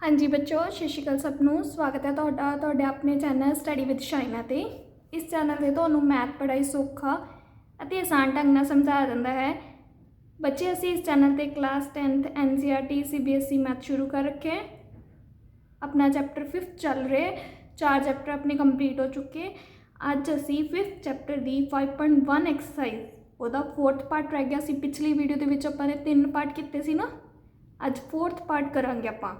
हाँ जी बच्चों, सत श्री अकाल सबनों। स्वागत है तुहाडा अपने चैनल स्टडी विद शाइना ते। इस चैनल से तुहानूं मैथ बड़ा ही सौखा अते आसान ढंग नाल समझाया जाता है। बच्चे असीं इस चैनल ते class 10th NCERT CBSE math शुरू कर रखे हैं। अपना चैप्टर 5th चल रहे, 4 चैप्टर अपने कंप्लीट हो चुके। अज असीं 5th चैप्टर की 5.1 एक्सरसाइज वह 4th पार्ट रह गया। पिछली वीडियो के विच आपां ने 3 पार्ट किए सी ना, अज 4th पार्ट करांगे आपां।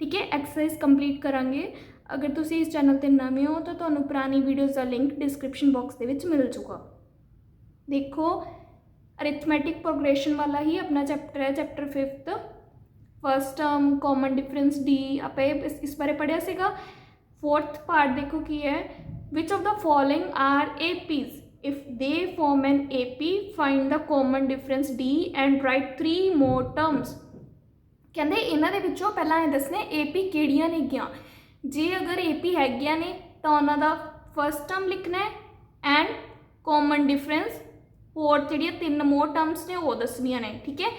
ठीक है, एक्सरसाइज कंप्लीट करांगे। अगर तुसी इस चैनल पर नवे हो तो तुहानूं पुरानी वीडियोज़ का लिंक डिस्क्रिप्शन बॉक्स के विच मिल जूगा। देखो, अरिथमैटिक प्रोग्रेशन वाला ही अपना चैप्टर है, chapter 5th। First term, common difference D, आप इस बारे पढ़िया सीगा। 4th पार्ट देखो की है, which of the following are APs if they form an AP find the common difference D and write 3 more terms. कहते इन्होंने विचों पहला ये दसने एपी किहड़ियां नेगियां। जे अगर एपी हैगियां ने तो उन्होंने फर्स्ट टर्म लिखना है एंड कॉमन डिफरेंस होर जिहड़ियां 3 मोर टर्म्स ने वो दसनियां ने। ठीक है,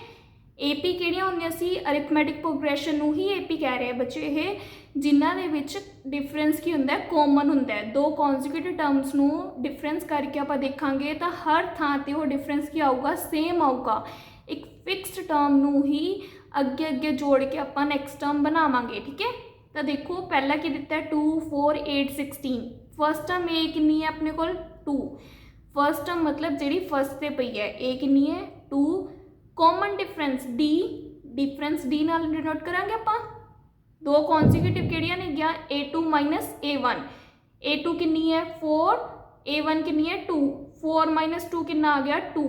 एपी किहड़ियां होंदियां सी, अरिथमैटिक प्रोग्रेशन नूं ही एपी कह रहे हैं बच्चे ये, जिन्हां दे विच डिफरेंस की हुंदा है, कॉमन हुंदा है। 2 कॉन्जिक्यूटिव टर्म्स नूं डिफरेंस करके आपां देखांगे तो हर थां ते वो डिफरेंस की आऊगा, सेम आऊगा। एक फिक्सड टर्म नूं ही अगे अगे जोड़ के आपां नैक्सट टर्म बनावांगे। ठीक है, तो देखो पहला की दिता है 2 4 8 16। फर्स्ट टर्म ए कितनी है अपने को 2। फर्स्ट टर्म मतलब जी फर्स्ट से पई है, ए कितनी है 2। Common difference D, difference D नाल डिनोट करांगे आपां। 2 कॉन्सिक्यूटिव किहड़ियां ने गया A2 माइनस A1। A2 कितनी है 4, A1 कितनी है 2। 4 माइनस 2 कितना आ गया 2।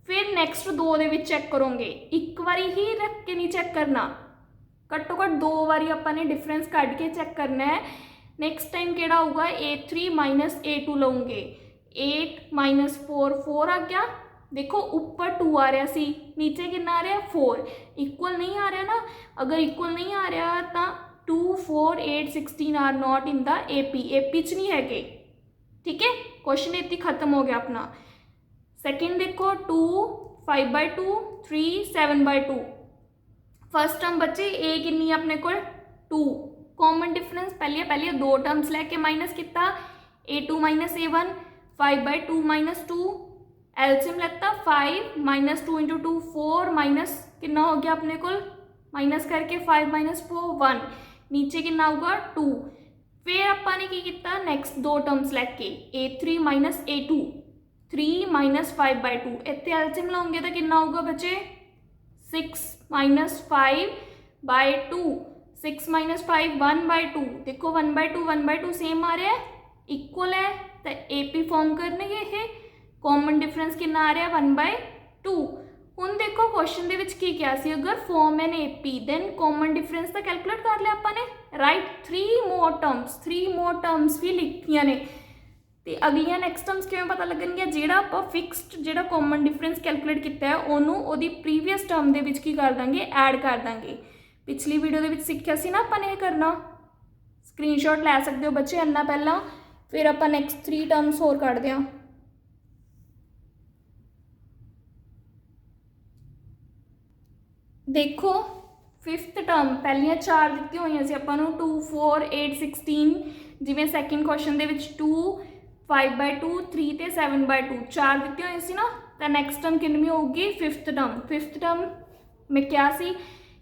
फिर नैक्सट 2 दे विच चैक करोगे, एक बारी ही रख के नहीं चैक करना, घट्टो घट्ट 2 बारी अपने डिफरेंस कट के चैक करना है। नैक्सट टाइम केड़ा होगा A3 माइनस A2 लऊंगे। 8 माइनस 4 4 आ गया। देखो ऊपर 2 आ रहा सी, नीचे कितना आ रहा 4। इक्वल नहीं आ रहा ना, अगर इक्वल नहीं आ रहा तो 2 4 8 16 are not in the AP च नहीं है। ठीक है, क्वेश्चन इतनी खत्म हो गया अपना। सेकेंड देखो 2 5/2 3 7/2। फर्स्ट टर्म बच्चे ए कितनी अपने को 2। कॉमन डिफरेंस पहले 2 टर्म्स लैके माइनस किया, A2 minus A1। 5/2 minus 2 LCM लगता 5 माइनस 2 इंटू 2 4 माइनस कितना हो गया अपने को, माइनस करके 5 माइनस 4 1, नीचे कितना होगा 2। फिर अपने की किया नैक्सट 2 टर्म्स लैके A3 माइनस A2 3 माइनस 5/2। इतने एलसीएम लाओगे तो कितना होगा बच्चे 6 माइनस 5/2। 6 माइनस 5 1/2। देखो 1/2 1/2 सेम आ रहा है, इक्वल है, तो एपी फॉर्म करने ये कॉमन डिफरेंस कितना आ रहा है 1/2। हुण देखो क्वेश्चन दे विच की क्या सी, अगर form an AP then common difference तो कैलकुलेट कर लिया आपने, राइट। 3 मोर टर्म्स भी लिखियां ने। तो अगलियां नैक्सट टर्म्स किवें पता लगणगियां, जिहड़ा आपां फिक्सड जिहड़ा कॉमन डिफरेंस कैलकुलेट किया है उन्होंने उहदी प्रीवियस टर्म दे विच की कर देंगे, ऐड कर देंगे। पिछली वीडियो दे विच सीखिया सी ना आपां ने करना। स्क्रीनशॉट लै सकते हो बच्चे इन्ना पहला, फिर आपां नैक्सट 3 टर्म्स होर कढदे हां। देखो 5th टर्म पहलियां 4 दित्ती हुई सी आपां नूं 2 4 8 16। जिवें सैकेंड क्वेश्चन दे विच 2 5/2 3 ते 7/2 4 दित्ती हुई सी ना, तो नैक्सट टर्म कितनी होगी 5th टर्म। 5th टर्म में क्या सी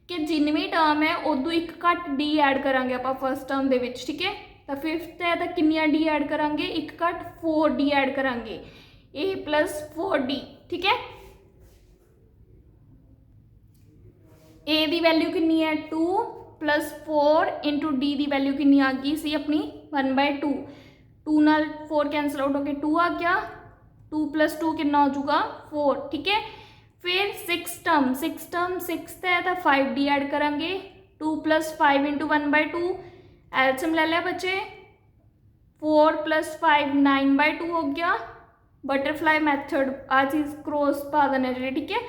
कि जिन्नी टर्म है उदों एक घट डी ऐड करांगे आपां फर्स्ट टर्म दे विच। ठीक है, तो 5th है तो कितनियां डी ऐड करांगे, एक घट 4 डी ऐड करांगे, A प्लस 4D। ठीक है, A की वैल्यू कितनी है 2 प्लस 4 इंटू डी की वैल्यू कितनी आ गई सी अपनी 1/2। 2 नाल 4 कैंसल आउट होके 2 आ गया, 2 प्लस 2 कितना हो जाऊगा 4। ठीक है, फिर 6 टर्म 6th है तो 5D ऐड करांगे, 2 प्लस 5 इंटू 1/2 एलसीएम ले लिया बच्चे, 4 प्लस 5 9/2 हो गया। बटरफ्लाई मैथड आ चीज़ क्रॉस पा देना जी। ठीक है,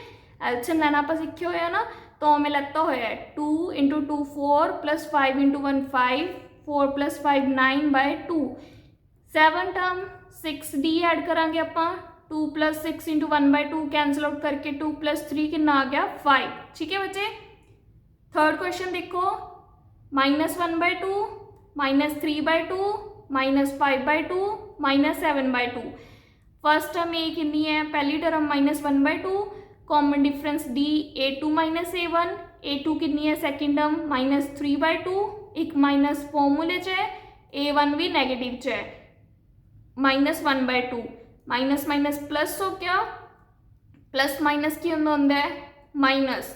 एलसीएम लेना आप सीखे हुए ना, तो हमें लगता हुआ है 2 into 2 4 plus 5 into 1 5 4 plus 5 9/2। 7 term 6D add करांगे आपां, 2 प्लस 6 इंटू 1/2 कैंसल आउट करके 2 प्लस 3 कितना आ गया 5। ठीक है बच्चे, थर्ड क्वेश्चन देखो -1/2, -3/2, -5/2, -7/2। फर्स्ट टर्म ए कितनी है, पहली term -1/2, common difference D A2 - A1, A2 कितनी है सैकेंड टर्म -3/2, एक माइनस फॉर्मूले च है, A1 भी नैगेटिव च है, -1/2 माइनस माइनस प्लस हो गया, प्लस माइनस की होंदा है माइनस,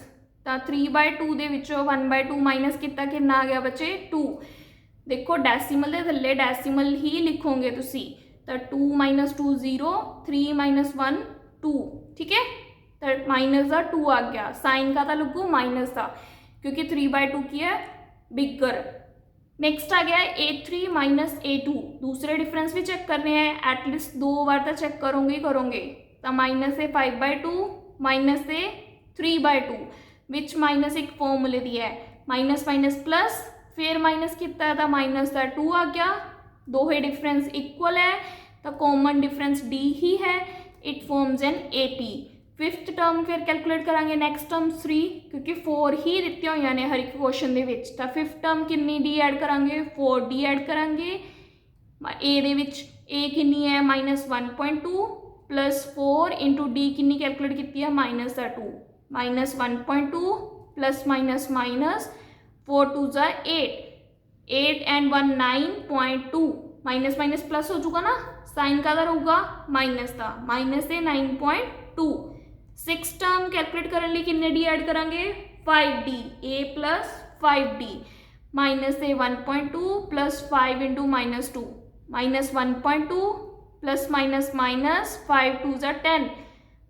तो 3/2 दे विचों 1/2 माइनस कितना कितना आ गया बच्चे 2। देखो डेसीमल के थल्ले डेसीमल ही लिखोगे तुसी, तो 2 - 2 0, 3 - 1 2, ठीक है, तो माइनस का 2 आ गया, साइन का तो लगू माइनस का क्योंकि 3/2 की है बिगर। नेक्स्ट आ गया A3 - A2, दूसरे डिफरेंस भी चेक करने हैं, एटलीस्ट 2 बार तो चेक करोगे ही करोगे, तो -5/2 -3/2, विच माइनस एक फॉर्मूले दिया है, माइनस माइनस प्लस, फिर माइनस कितना था माइनस का 2 आ गया, दो ही डिफरेंस इक्वल है, तो कॉमन डिफरेंस डी ही है, it forms an AP। Fifth term फिर कैलकुलेट करांगे, नेक्स्ट टर्म 3 क्योंकि 4 ही दिते हुई ने हर एक क्वेश्चन के विच, तो फिफ्थ टर्म कितनी डी ऐड करांगे 4D ऐड करांगे, ए दे विच ए कितनी है -1.2 प्लस 4 इंटू डी कितनी कैलकुलेट की है -2, -1.2 प्लस माइनस माइनस 4 2 ज़ा 8 एंड 1 9.2, माइनस माइनस प्लस हो चुका ना, साइन का रहूगा माइनस का, माइनस से 9.2। सिक्स टर्म कैलकुलेट करने लिए कितने डी ऐड करांगे 5D, A plus 5D, minus से 1.2 plus 5 into -2, -1.2 plus minus minus 5 2 ज़ा 10,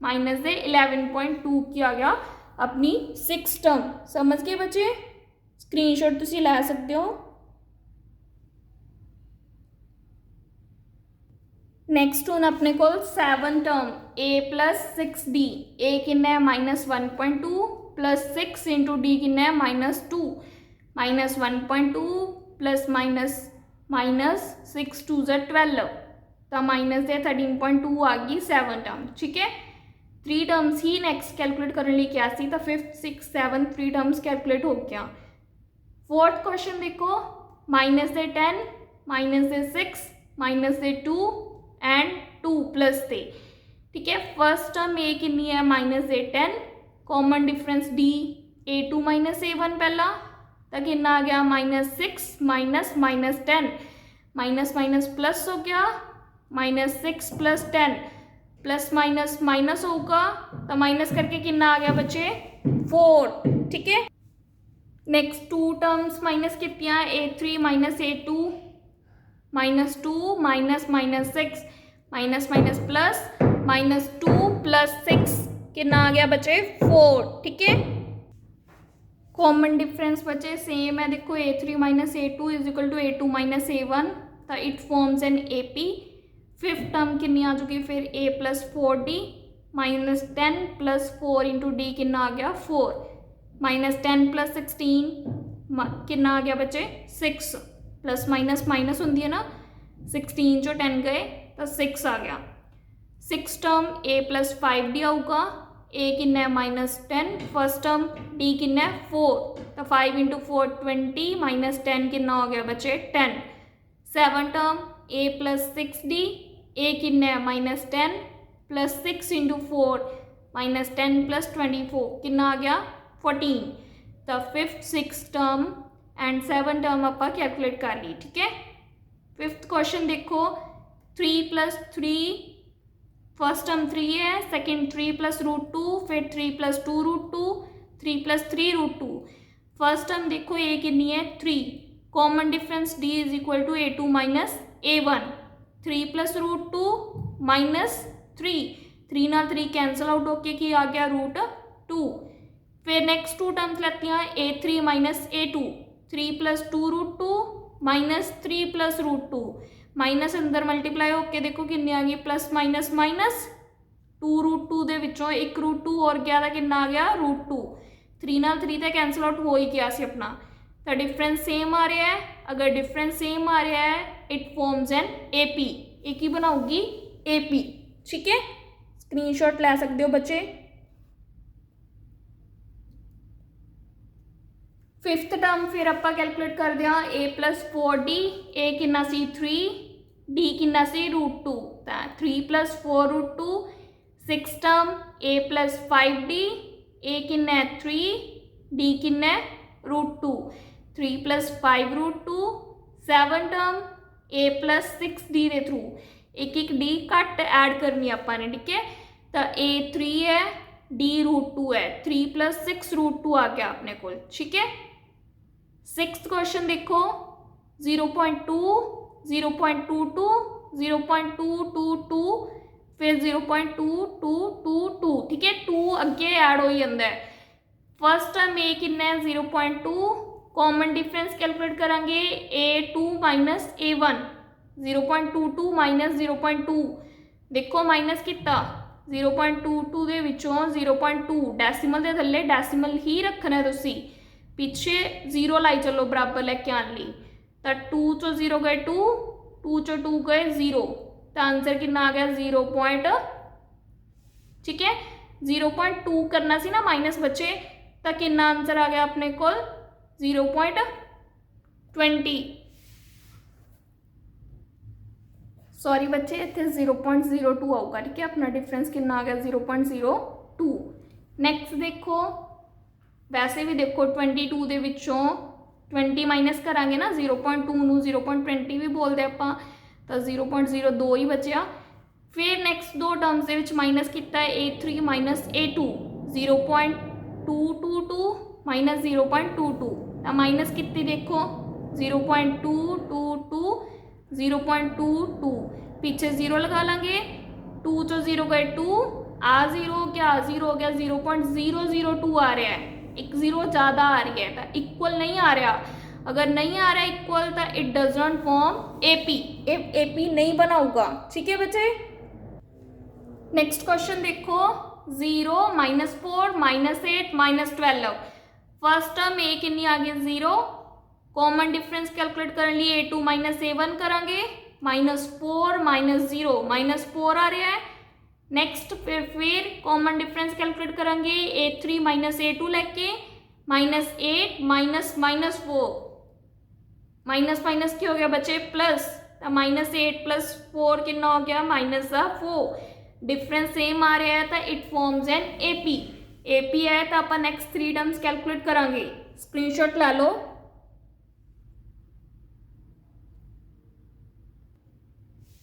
माइनस से 11.2 की आ गया अपनी सिक्स टर्म। समझ गए बच्चे, स्क्रीनशॉट तुसी लै सकते हो। नैक्सट हूँ अपने को seven term A plus 6D, A कितना है -1.2 प्लस 6 इंटू डी कितना है -2, -1.2 प्लस माइनस माइनस 6 2 ज़ा 12, तो माइनस से 13.2 आ गई सैवन टर्म, ठीक है। 3 टर्म्स ही नैक्सट कैलकुलेट करने लिए क्या सी, तो 5th 6th 7th 3 terms calculate हो गया। फोर्थ क्वेश्चन देखो, -10 -6 -2 एंड 2 प्लस से, ठीक है। फर्स्ट टर्म ए कितनी है -10, common difference D A2 - A1 पहला, तो कितना आ गया -6 माइनस -10, माइनस माइनस प्लस हो गया, -6 प्लस 10, प्लस माइनस माइनस होगा, तो माइनस करके कितना आ गया बच्चे 4, ठीक है। नेक्स्ट 2 टर्म्स माइनस कितनी A3 - A2, -2 minus -6 minus minus plus -2 plus 6 कितना आ गया बच्चे 4, ठीक है। कॉमन डिफरेंस बच्चे सेम है, देखो A3 - A2 is equal to A2 - A1, तो it forms an AP। Fifth term कितनी आ चुकी फिर A plus 4D, -10 plus 4 into D कितना आ गया 4, -10 प्लस 16 कितना आ गया बच्चे 6, प्लस माइनस माइनस होंगी है ना, 16 चो 10 गए तो 6 आ गया। Six term A plus 5D आऊगा, A कितना है -10, फर्स्ट टर्म D कितना है 4, तो 5 इंटू 4 20, -10 कितना हो गया बच्चे 10। Seven term A plus 6D, A कितना है -10 प्लस 6 इंटू 4 -10 प्लस 24 कितना आ गया 14। तो fifth six term and seven term आप कैलकुलेट कर ली, ठीक है। फिफ्थ क्वेश्चन देखो, 3 प्लस 3, फर्स्ट टर्म 3 है, सेकेंड 3 प्लस √2, फिर 3 प्लस 2 √2, 3 प्लस 3 √2। फर्स्ट टर्म देखो A कितनी है 3, common difference D is equal to A2 - A1, 3 plus √2 -3, 3 नाल 3 कैंसल आउट होके की आ गया √2। फिर नेक्स्ट 2 टर्म्स लेती हैं A3 - A2, 3 plus 2 √2 -3 plus √2, minus अंदर मल्टीप्लाई होके देखो कितनी आ गई प्लस माइनस माइनस 2 √2 दे विचों एक √2 और गया था कितना आ गया √2, 3 नाल 3 तो कैंसल आउट हो ही गया सी अपना, तो डिफरेंस सेम आ रहा है। अगर डिफरेंस सेम आ रहा है इट फॉर्म्स एन AP, एक ही बनाऊगी AP, ठीक है। स्क्रीनशॉट ले सकते हो बच्चे। फिफ्थ टर्म फिर आपां कैलकुलेट करते हैं ए प्लस 4d, ए कितना सी 3, डी कितना सी √2, तो 3 + 4 √2। सिक्स टर्म ए प्लस 5d, ए कितना है 3, डी कितना है √2, 3 + 5 √2। सैवन टर्म ए प्लस 6d के थ्रू एक एक डी घट ऐड करनी आपाने, ठीक है। तो ए 3 है, डी √2 है, 3 + 6 √2 आ गया अपने को, ठीक है। सिक्स्थ क्वेश्चन देखो 0.2, 0.22, 0.222, फिर 0.2222, ठीक है। 2 अगे ऐड हो जाता है। फर्स्ट टर्म ए कितना है 0.2, कॉमन डिफरेंस कैलकुलेट करांगे A2 - A1, 0.22 - 0.2, देखो माइनस किता 0.22 ਦੇ ਵਿੱਚੋਂ 0.2 ਡੈਸੀਮਲ ਦੇ ਥੱਲੇ ਡੈਸੀਮਲ ਹੀ ਰੱਖਣਾ ਤੁਸੀਂ, ਪਿੱਛੇ 0 लाई चलो बराबर लेके आने ਲਈ। तो 2 चो 0 गए 2, 2 चो 2 गए 0, तो आंसर कितना आ गया 0. ठीक है, 0.2 करना सी ना माइनस बचे, तो कितना आंसर आ गया अपने को 0.20। सॉरी बच्चे, इतने 0.02 आऊगा, ठीक है। अपना डिफरेंस कितना आ गया 0.02। नैक्सट देखो, वैसे भी देखो 22 दे विचों 20 माइनस करांगे ना 0.2 नूं 0.20 भी बोलते आपां, तो 0.02 ही बचिया। फिर नैक्सट दो टर्म्स दे विच माइनस किया है A3 - A2, 0.222 - 0.22, तो माइनस कितनी देखो 0.222, 0.22, पीछे 0 लगा लेंगे, 2 चो 0 गए 2, आ 0 हो गया, आ 0 हो गया, 0.002 आ रहा है, एक 0 ज़्यादा आ रही है, तो इक्वल नहीं आ रहा। अगर नहीं आ रहा इक्वल तो it does not form AP, AP नहीं बनाऊगा, ठीक है बच्चे। नेक्स्ट क्वेश्चन देखो 0 - 4 - 8 - 12। फर्स्ट टर्म ए कितनी आ गई 0, कॉमन डिफरेंस कैलकुलेट करने लिए A2 - A1 करांगे, -4 - 0 -4 आ रहा है। नैक्सट फिर कॉमन डिफरेंस कैलकुलेट करेंगे A3 - A2 लेके, -8 -4, माइनस माइनस क्या हो गया बच्चे प्लस, तो -8 + 4 कितना हो गया -4, डिफरेंस सेम आ रहा है, तो it forms an AP। AP है तो आप नैक्सट 3 टर्म्स कैलकुलेट करांगे, स्क्रीनशॉट ला लो।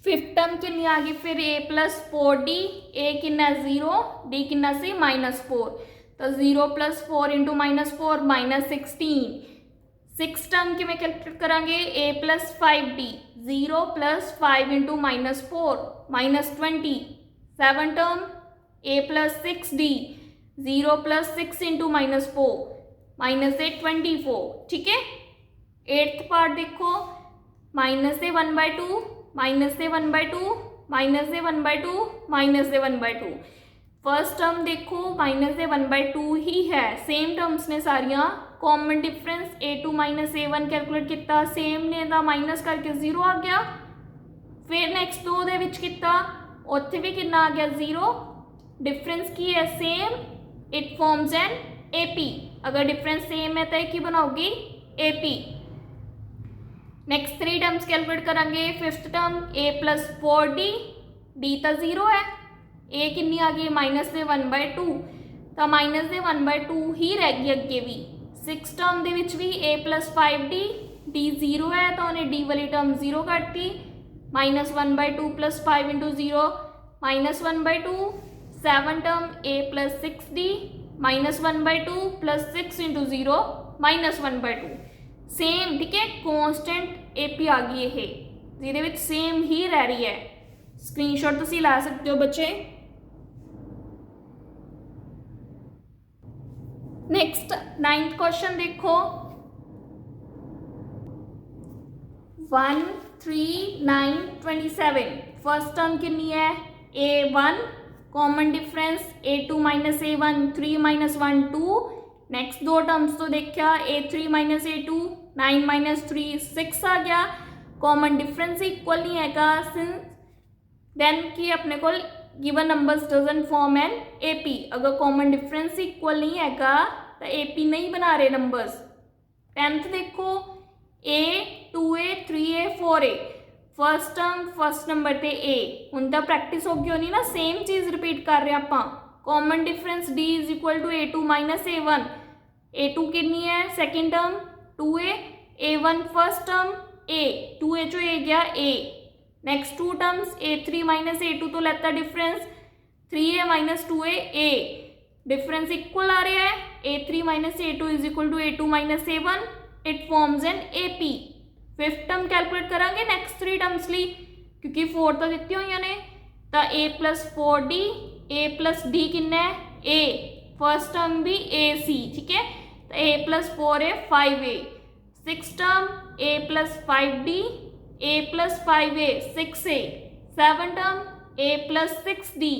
फिफ्थ टर्म कितनी आ गई फिर A + 4d, A कितना 0, D कितना सी -4, तो 0 + 4 × -4 -16। सिक्स टर्म कि मैं कैलकुलेट करांगे A + 5d, 0 + 5 × -4 -20। Seven term A + 6d, 0 + 6 × -4 -8 24, ठीक है। एट्थ पार्ट देखो -A 1/2, -A 1/2, -A 1/2, -A 1/2। First term देखो -A 1/2 ही है, सेम टर्म्स ने सारिया। Common difference A2 - A1 calculate किया, सेम ने दा माइनस करके 0 आ गया। फिर नैक्सट दो दे विच किया, उत्थे भी कितना आ गया 0, डिफरेंस की है same, it forms an AP। अगर डिफरेंस सेम है तो एक ही बनाओगी AP। नैक्सट 3 टर्म्स कैलकुलेट करेंगे। Fifth term A + 4d, D तो 0 है, A कितनी आ गई -A 1/2, तो -A 1/2 ही रह गई अगे भी। सिक्स टर्म दे विच भी A + 5d, D 0 है तो उन्हें D वाली टर्म 0 करती, -1/2 + 5 × 0 -1/2। Seven term A + 6d, -1/2 + 6 × 0 -1/2, same, ठीक है। कॉन्स्टेंट AP आ गई है, जिहदे विच सेम ही रह रही है। स्क्रीनशॉट तुसीं ला सकते हो बच्चे। नेक्स्ट नाइन्थ क्वेश्चन देखो 1 3 9 27। फर्स्ट टर्म कितनी है A1, common difference A2 - A1, 3 - 1 2। Next दो टर्म्स तो देखा A3 - A2, 9 - 3 6 आ गया। कॉमन डिफरेंस इक्वल नहीं है, देन कि अपने को given numbers doesn't form an AP। अगर कॉमन डिफरेंस इक्वल नहीं है तो AP नहीं बना रहे नंबर्स, 10th देखो A 2A 3A 4A first term first number ते A हुण तां प्रैक्टिस हो गई होनी ना सेम चीज़ रिपीट कर रहे आपां common difference D is equal to A2 minus A1 A2 कितनी है second term 2A A1 first term A 2A चो A गया A next two terms A3 minus A2 तो लेता difference 3A minus 2A A difference equal आ रहा है A3 minus A2 is equal to A2 minus A1 it forms an AP fifth term calculate करांगे next 3 terms ली क्योंकि 4 तो दित्ती हुई ने तो A plus 4D A plus D कितना है A फर्स्ट टर्म भी AC ठीक है तो A plus 4A 5A six term A plus 5D A plus 5A 6A seven term A plus 6D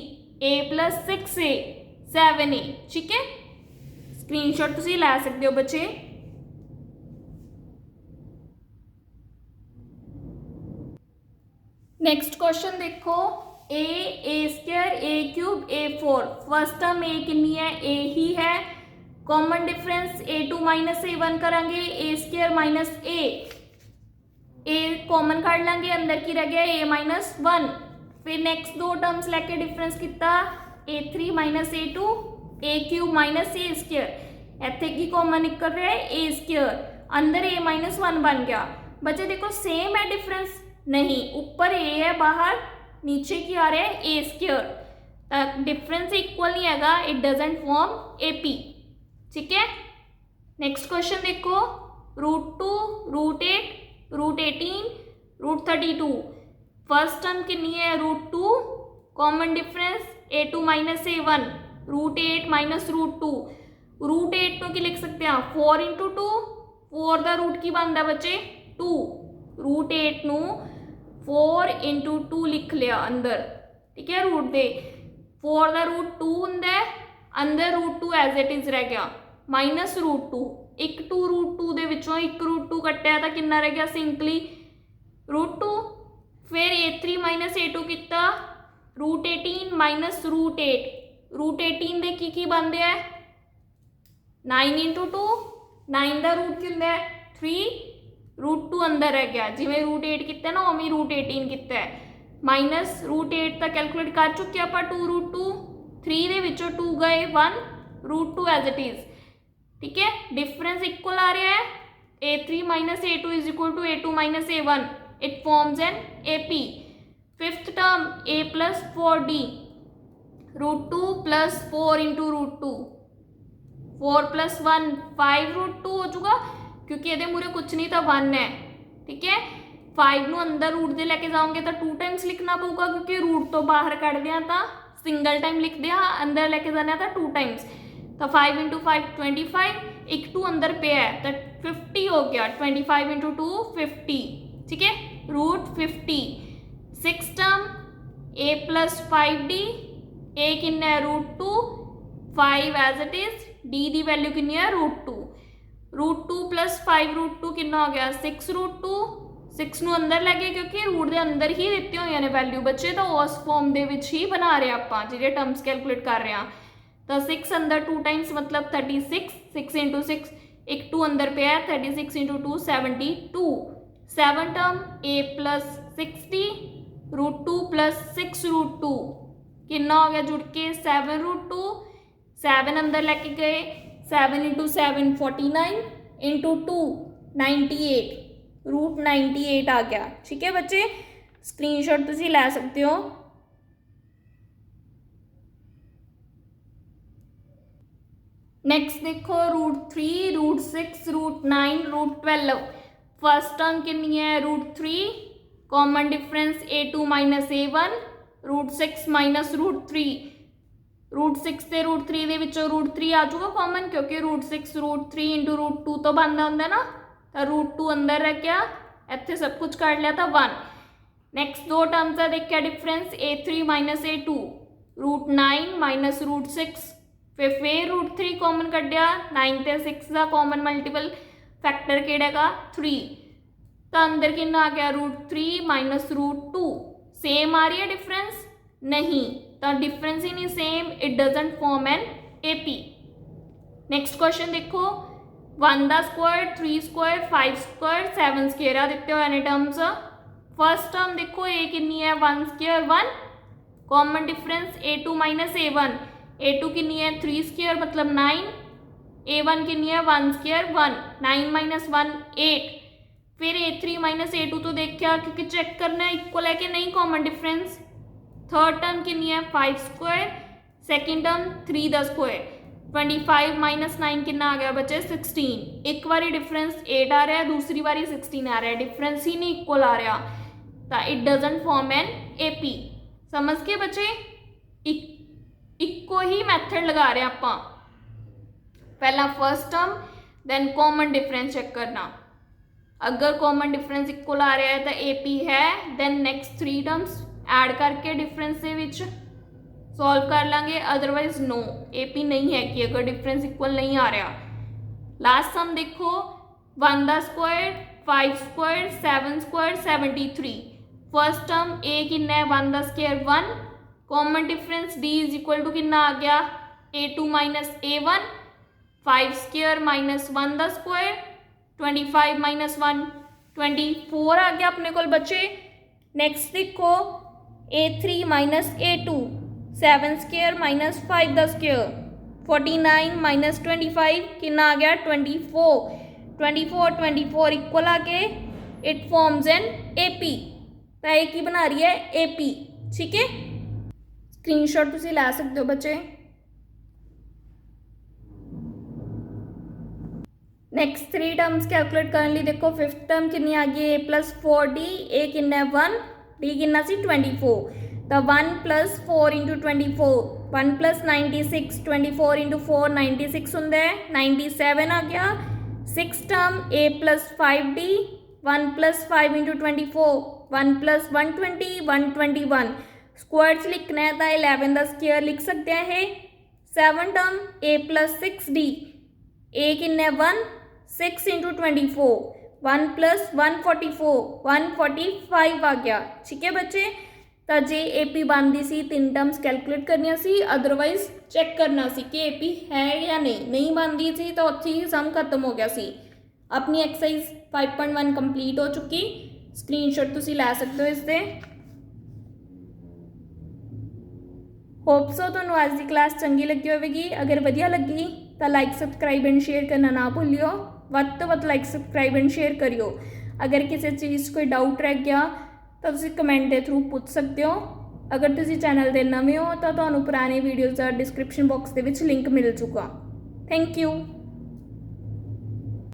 A plus 6A 7A ठीक है screenshot तुसी लै सकते हो बच्चे। नेक्स्ट क्वेश्चन देखो A square A cube A4 first term A कितनी है A ही है common difference A2 minus A1 करांगे A square minus A common काट लेंगे अंदर की रह गया A माइनस 1 फिर नेक्स्ट दो टर्म्स लेके डिफरेंस कितना A3 minus A2 A cube minus A square इत्थे की कॉमन निकल रहा है A स्क्वायर अंदर A माइनस 1 बन गया बच्चे देखो सेम है डिफरेंस नहीं ऊपर A है बाहर नीचे की आ रहा है A स्क्वायर डिफरेंस इक्वल नहीं हैगा इट डजंट फॉर्म AP ठीक है। नेक्स्ट क्वेश्चन देखो √2 √8 √18 √32 फर्स्ट टर्म कितनी है √2 common difference A2 minus A1 √8 minus √2 √8 तो की लिख सकते हैं 4 इंटू 2 4 का रूट की बनता बच्चे 2 √8 नू 4 इंटू 2 लिख लिया अंदर ठीक है रूट दे 4 का रूट 2 होंगे अंदर √2 एज इट इज रह गया माइनस √2 एक 2 √2 दे विचों एक √2 कट्टिया तो कितना रह गया सिंपली √2 फिर A3 माइनस A2 कितना √18 माइनस √8 √18 दे की बनते हैं 9 इंटू 2 9 का रूट की होंगे 3 √2 अंदर रह गया जिमें √8 कितना ना उमें √18 कितना है माइनस √8 तक कैलकुलेट कर चुके आप 2 √2 3 दे विचों 2 गए 1 √2 एज इट इज ठीक है डिफरेंस इक्वल आ रहा है A3 minus A2 is equal to A2 minus A1 it forms an AP fifth term A plus 4D √2 plus 4 into √2 4 plus 1 5 √2 हो चुका क्योंकि ये मूरे कुछ नहीं था 1 है ठीक है 5 ਨੂੰ अंदर रूट दे लेके जाओगे तो 2 टाइम्स लिखना पऊगा क्योंकि रूट तो बाहर कढ़ते हैं तो सिंगल टाइम लिखते हैं अंदर लेके जाने तो 2 टाइम्स तो 5 इंटू 5 25 एक 2 अंदर पे है तो 50 हो गया 25 इंटू 2 50 ठीक है √50 six term A plus 5D A कितना है √2 5 एज इट इज D की वैल्यू कितनी है √2 प्लस 5 √2 कितना हो गया 6 √2 6 ਨੂੰ अंदर लगे क्योंकि रूट के अंदर ही दिते हुई ने वैल्यू बच्चे तो उस फॉर्म के ही बना रहे आप जो टर्म्स कैलकुलेट कर रहे हैं तो 6 अंदर 2 टाइम्स मतलब 36 6 इंटू 6 एक 2 अंदर पे है 36 into 2 72 7 term A plus 60 √2 plus 6 √2 कितना हो गया जुड़ के 7 √2 7 अंदर लेके गए 7 इंटू 7 49 इंटू 2 98 √98 आ गया ठीक है बच्चे स्क्रीनशॉट तुसी ले सकते हो। नेक्स्ट देखो √3 √6 √9 √12 फर्स्ट टर्म कितनी है √3 common difference A2 minus A1 √6 minus √3 √6 से √3 ਦੇ ਵਿੱਚੋਂ √3 आ जाऊगा कॉमन क्योंकि √6 √3 इंटू √2 तो बनता होंगे ना तो √2 अंदर रह गया इतने सब कुछ कर लिया था 1 नैक्सट दो टर्म्स का देखा difference A3 minus A2 √9 minus √6 फिर √3 कॉमन कढ़िया 9 ते 6 का कॉमन मल्टीपल फैक्टर किहड़ा 3 तो अंदर कितना आ गया √3 माइनस √2 सेम आ रही है डिफरेंस नहीं तो डिफरेंस ही नहीं same it doesn't form an AP। Next question देखो 1 ਦਾ ਸਕੁਆਇਰ 3 ਸਕੁਆਇਰ 5 ਸਕੁਆਇਰ 7 ਸਕੁਆਇਰ ਆ ਦਿੱਤੇ ਹੋਏ ਨੇ ਟਰਮਸ। फस्ट टर्म देखो ए कितनी है 1 square 1 common difference a2 minus a1 a2 कितनी है 3 स्क्वायर मतलब 9 a1 कितनी है 1 स्क्वायर 1 9 माइनस 1 8 फिर a3 माइनस a2 तो देखा क्योंकि चेक करना है इक्वल है कि नहीं कॉमन डिफरेंस। थर्ड टर्म कितनी है 5 square second term 3 the square 25 minus 9 कितना आ गया बच्चे 16। एक बारी डिफरेंस 8 आ रहा है दूसरी बारी 16 आ रहा है डिफरेंस ही नहीं इक्वल आ रहा तो it doesn't form an AP. समझ के बच्चे इक्को ही मैथड लगा रहे हैं आप पहला first term then common difference check करना। अगर कॉमन डिफरेंस इक्वल आ रहा है तो एपी है देन नेक्स्ट 3 टर्म्स ऐड करके डिफरेंस के विच सॉल्व कर लांगे अदरवाइज नो एपी नहीं है कि अगर डिफरेंस इक्वल नहीं आ रहा। लास्ट सम देखो 1 द square 5 square 7 square 73 first term ए कितना है 1 द square 1 common difference D is equal to कितना आ गया a2 minus a1 5 square minus 1 द स्क्वायर 25 माइनस 1 24 आ गया अपने को बच्चे। नेक्स्ट देखो a3 minus a2 7 square minus 5 द स्क्वायर 49 माइनस 25 कितना आ गया 24 इक्वल आके इट फॉर्म्स एन एपी तो एक ही बना रही है एपी। ठीक है स्क्रीनशॉट तुसी ला सकते हो बच्चे। नेक्स्ट 3 टर्म्स कैलकुलेट करने लिए देखो फिफ्थ टर्म कितनी आ गई a प्लस 4d a कितना 1 d कितना सी 24 तो 1 प्लस 4 इंटू 24 1 प्लस 96 24 इंटू 4 96 होंगे 97 आ गया। Six term a plus 5d 1 plus 5 into 24 1 plus 120 121 squares लिखना है तो 11 का स्क्वायर लिख सकते हैं। Seven term a plus 6d a कितना 1 6 इंटू 24 1 प्लस 144 145 आ गया। ठीक है बच्चे तो जे एपी बनती सी 3 टर्म्स कैलकुलेट करनी सी अदरवाइज चेक करना सी कि एपी है या नहीं बनती सी तो उत्थे ही सम खत्म हो गया सी। अपनी एक्सरसाइज 5.1 कंप्लीट हो चुकी स्क्रीनशॉट तुसी लै सकते हो इससे। होप सो तुहानू अज की क्लास चंगी लगी होगी। अगर वधिया लगी तो लाइक सबसक्राइब एंड शेयर करना ना भूलियो। वध तो वध लाइक सबसक्राइब एंड शेयर करियो। अगर किसी चीज़ कोई डाउट रह गया तो तुसी कमेंट के थ्रू पूछ सकते हो। अगर तुसी चैनल के नवे हो तो तुहानू पुराने वीडियोज़ का डिस्क्रिप्शन बॉक्स के लिंक मिल चुका। Thank you.